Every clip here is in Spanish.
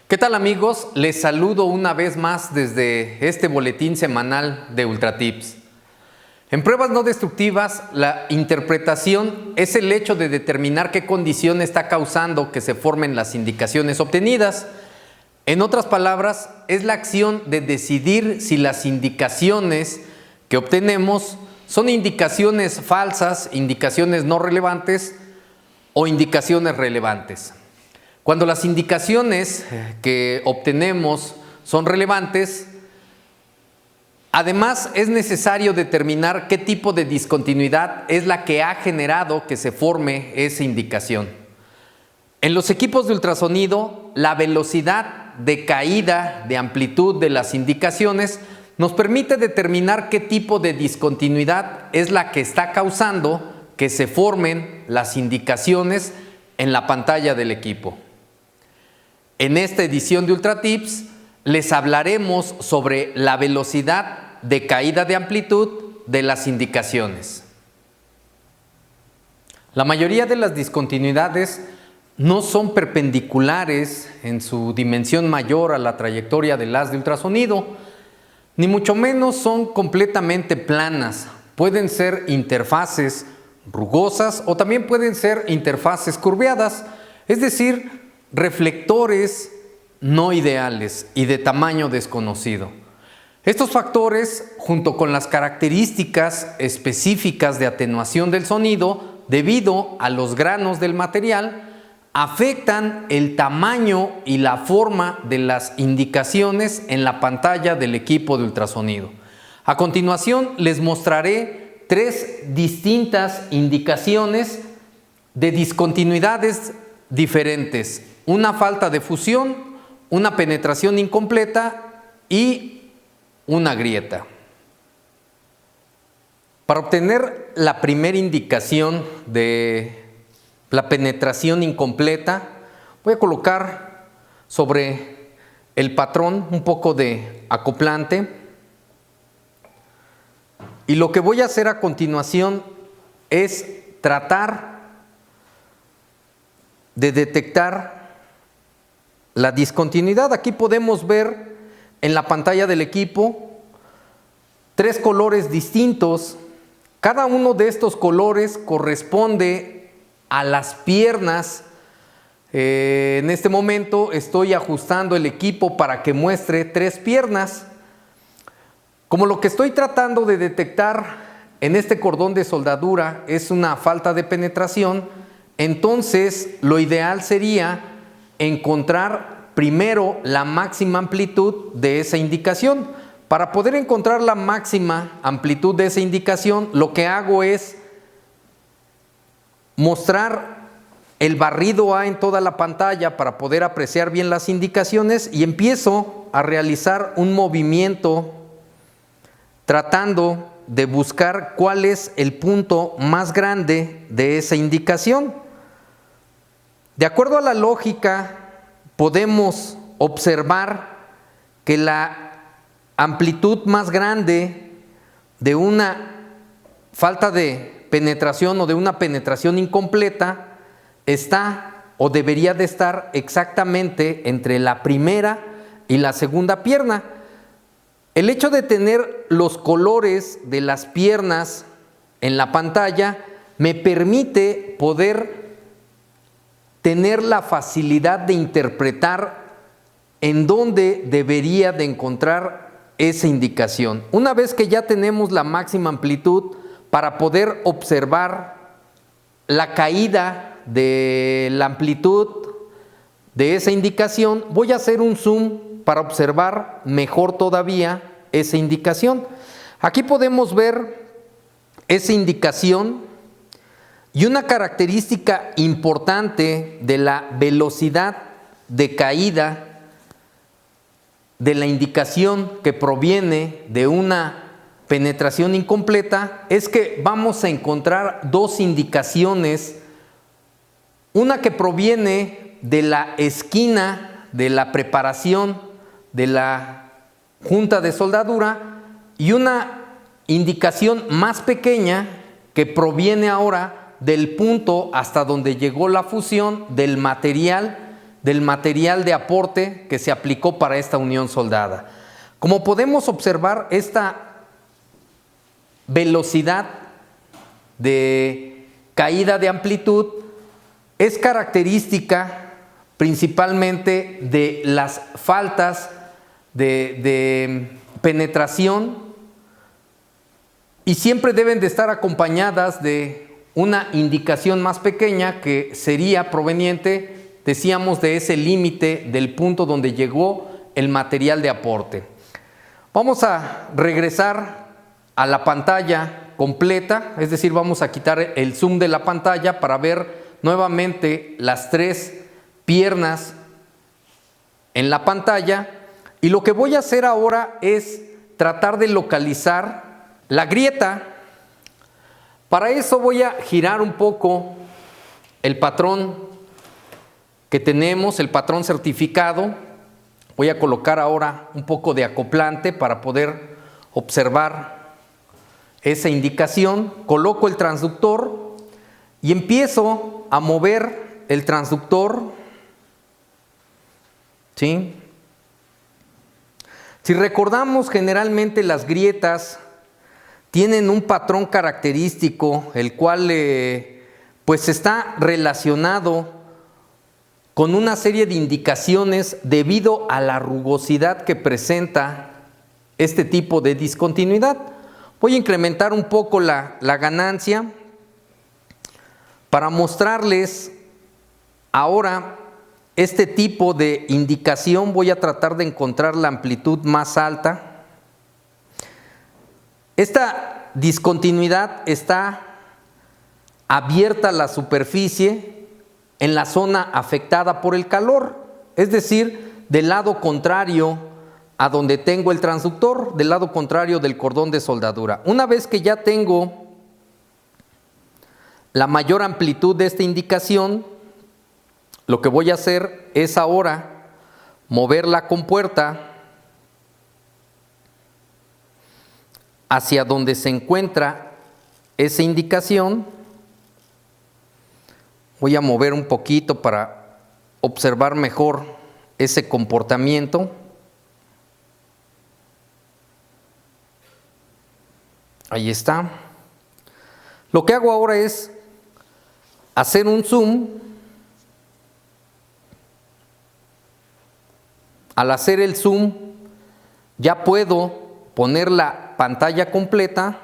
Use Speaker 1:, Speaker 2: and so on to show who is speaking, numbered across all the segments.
Speaker 1: ¿Qué tal, amigos? Les saludo una vez más desde este boletín semanal de UltraTips. En pruebas no destructivas, la interpretación es el hecho de determinar qué condición está causando que se formen las indicaciones obtenidas. En otras palabras, es la acción de decidir si las indicaciones que obtenemos son indicaciones falsas, indicaciones no relevantes o indicaciones relevantes. Cuando las indicaciones que obtenemos son relevantes, además es necesario determinar qué tipo de discontinuidad es la que ha generado que se forme esa indicación. En los equipos de ultrasonido, la velocidad de caída de amplitud de las indicaciones nos permite determinar qué tipo de discontinuidad es la que está causando que se formen las indicaciones en la pantalla del equipo. En esta edición de UltraTips les hablaremos sobre la velocidad de caída de amplitud de las indicaciones. La mayoría de las discontinuidades no son perpendiculares en su dimensión mayor a la trayectoria del haz de ultrasonido, ni mucho menos son completamente planas. Pueden ser interfaces rugosas o también pueden ser interfaces curveadas, es decir, reflectores no ideales y de tamaño desconocido. Estos factores, junto con las características específicas de atenuación del sonido debido a los granos del material, afectan el tamaño y la forma de las indicaciones en la pantalla del equipo de ultrasonido. A continuación les mostraré tres distintas indicaciones de discontinuidades diferentes: una falta de fusión, una penetración incompleta y una grieta. Para obtener la primera indicación de la penetración incompleta, voy a colocar sobre el patrón un poco de acoplante, y lo que voy a hacer a continuación es tratar de detectar la discontinuidad. Aquí podemos ver en la pantalla del equipo tres colores distintos. Cada uno de estos colores corresponde a las piernas. En este momento estoy ajustando el equipo para que muestre tres piernas. Como lo que estoy tratando de detectar en este cordón de soldadura es una falta de penetración, entonces lo ideal sería encontrar primero la máxima amplitud de esa indicación. Para poder encontrar la máxima amplitud de esa indicación, lo que hago es mostrar el barrido A en toda la pantalla para poder apreciar bien las indicaciones, y empiezo a realizar un movimiento tratando de buscar cuál es el punto más grande de esa indicación. De acuerdo a la lógica, podemos observar que la amplitud más grande de una falta de penetración o de una penetración incompleta está o debería de estar exactamente entre la primera y la segunda pierna. El hecho de tener los colores de las piernas en la pantalla me permite poder tener la facilidad de interpretar en dónde debería de encontrar esa indicación. Una vez que ya tenemos la máxima amplitud, para poder observar la caída de la amplitud de esa indicación, voy a hacer un zoom para observar mejor todavía esa indicación. Aquí podemos ver esa indicación. Y una característica importante de la velocidad de caída de la indicación que proviene de una penetración incompleta es que vamos a encontrar dos indicaciones, una que proviene de la esquina de la preparación de la junta de soldadura y una indicación más pequeña que proviene ahora del punto hasta donde llegó la fusión del material del material de aporte que se aplicó para esta unión soldada. Como podemos observar, esta velocidad de caída de amplitud es característica principalmente de las faltas de penetración y siempre deben de estar acompañadas de una indicación más pequeña que sería proveniente, decíamos, de ese límite del punto donde llegó el material de aporte. Vamos a regresar a la pantalla completa, es decir, vamos a quitar el zoom de la pantalla para ver nuevamente las tres piernas en la pantalla, y lo que voy a hacer ahora es tratar de localizar la grieta. Para eso voy a girar un poco el patrón que tenemos, el patrón certificado. Voy a colocar ahora un poco de acoplante para poder observar esa indicación. Coloco el transductor y empiezo a mover el transductor, ¿sí? Si recordamos, generalmente las grietas tienen un patrón característico, el cual pues está relacionado con una serie de indicaciones debido a la rugosidad que presenta este tipo de discontinuidad. Voy a incrementar un poco la ganancia para mostrarles ahora este tipo de indicación. Voy a tratar de encontrar la amplitud más alta. Esta discontinuidad está abierta a la superficie en la zona afectada por el calor, es decir, del lado contrario a donde tengo el transductor, del lado contrario del cordón de soldadura. Una vez que ya tengo la mayor amplitud de esta indicación, lo que voy a hacer es ahora mover la compuerta hacia donde se encuentra esa indicación. Voy a mover un poquito para observar mejor ese comportamiento. Ahí está. Lo que hago ahora es hacer un zoom. Al hacer el zoom, ya puedo poner la pantalla completa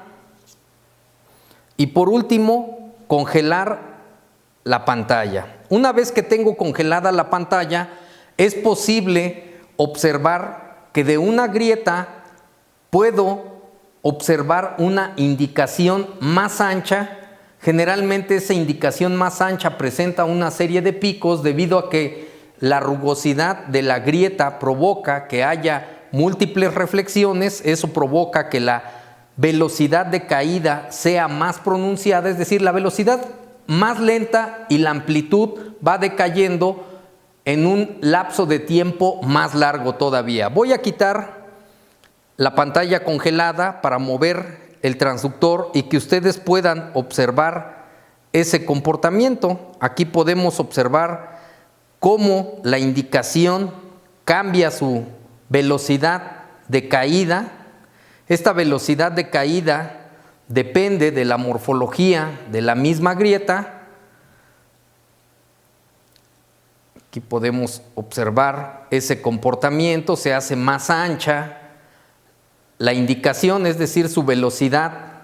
Speaker 1: y por último congelar la pantalla. Una vez que tengo congelada la pantalla, es posible observar que de una grieta puedo observar una indicación más ancha. Generalmente esa indicación más ancha presenta una serie de picos debido a que la rugosidad de la grieta provoca que haya múltiples reflexiones. Eso provoca que la velocidad de caída sea más pronunciada, es decir, la velocidad más lenta y la amplitud va decayendo en un lapso de tiempo más largo todavía. Voy a quitar la pantalla congelada para mover el transductor y que ustedes puedan observar ese comportamiento. Aquí podemos observar cómo la indicación cambia su velocidad de caída. Esta velocidad de caída depende de la morfología de la misma grieta. Aquí podemos observar ese comportamiento, se hace más ancha la indicación, es decir, su velocidad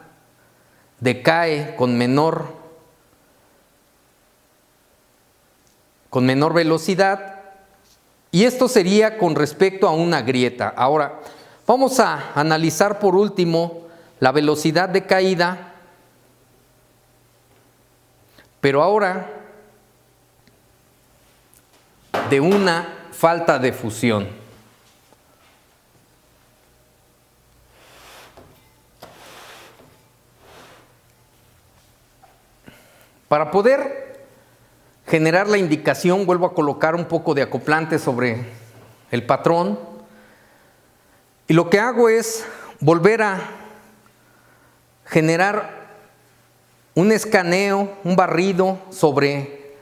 Speaker 1: decae con menor velocidad, y esto sería con respecto a una grieta. Ahora, vamos a analizar por último la velocidad de caída, pero ahora de una falta de fusión. Para poder generar la indicación, vuelvo a colocar un poco de acoplante sobre el patrón y lo que hago es volver a generar un escaneo, un barrido sobre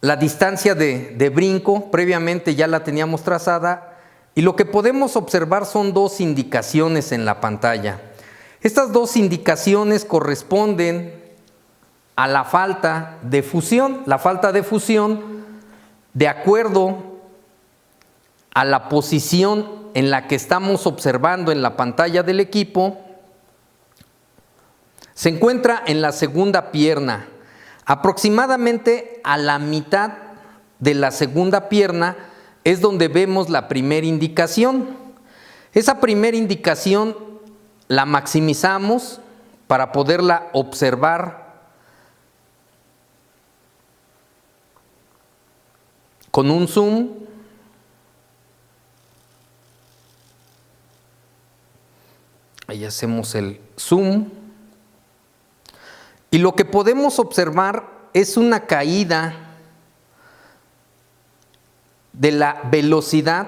Speaker 1: la distancia de brinco, previamente ya la teníamos trazada, y lo que podemos observar son dos indicaciones en la pantalla. Estas dos indicaciones corresponden a la falta de fusión. La falta de fusión, de acuerdo a la posición en la que estamos observando en la pantalla del equipo, se encuentra en la segunda pierna, aproximadamente a la mitad de la segunda pierna es donde vemos la primera indicación. Esa primera indicación la maximizamos para poderla observar con un zoom. Ahí hacemos el zoom. Y lo que podemos observar es una caída de la velocidad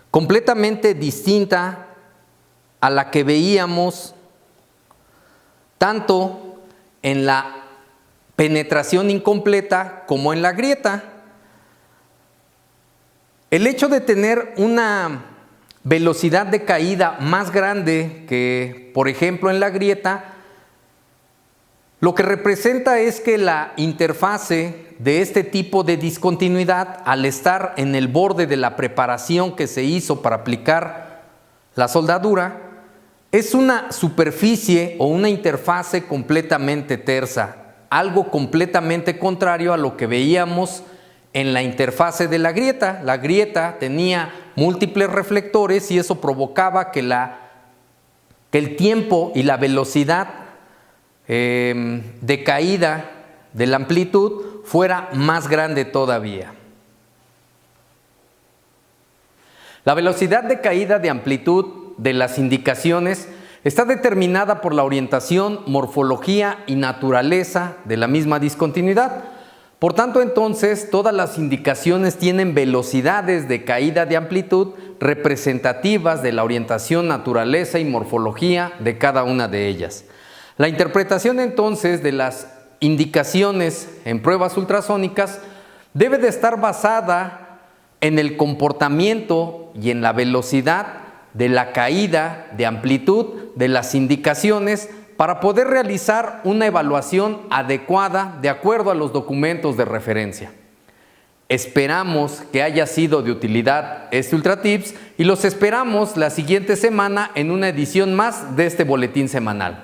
Speaker 1: completamente distinta a la que veíamos tanto en la penetración incompleta como en la grieta. El hecho de tener una velocidad de caída más grande que, por ejemplo, en la grieta, lo que representa es que la interfase de este tipo de discontinuidad, al estar en el borde de la preparación que se hizo para aplicar la soldadura, es una superficie o una interfase completamente tersa, algo completamente contrario a lo que veíamos en la interfase de la grieta. La grieta tenía múltiples reflectores y eso provocaba que el tiempo y la velocidad de caída de la amplitud fuera más grande todavía. La velocidad de caída de amplitud de las indicaciones está determinada por la orientación, morfología y naturaleza de la misma discontinuidad. Por tanto, entonces, todas las indicaciones tienen velocidades de caída de amplitud representativas de la orientación, naturaleza y morfología de cada una de ellas. La interpretación entonces de las indicaciones en pruebas ultrasónicas debe de estar basada en el comportamiento y en la velocidad de la caída de amplitud de las indicaciones para poder realizar una evaluación adecuada de acuerdo a los documentos de referencia. Esperamos que haya sido de utilidad este UltraTips y los esperamos la siguiente semana en una edición más de este boletín semanal.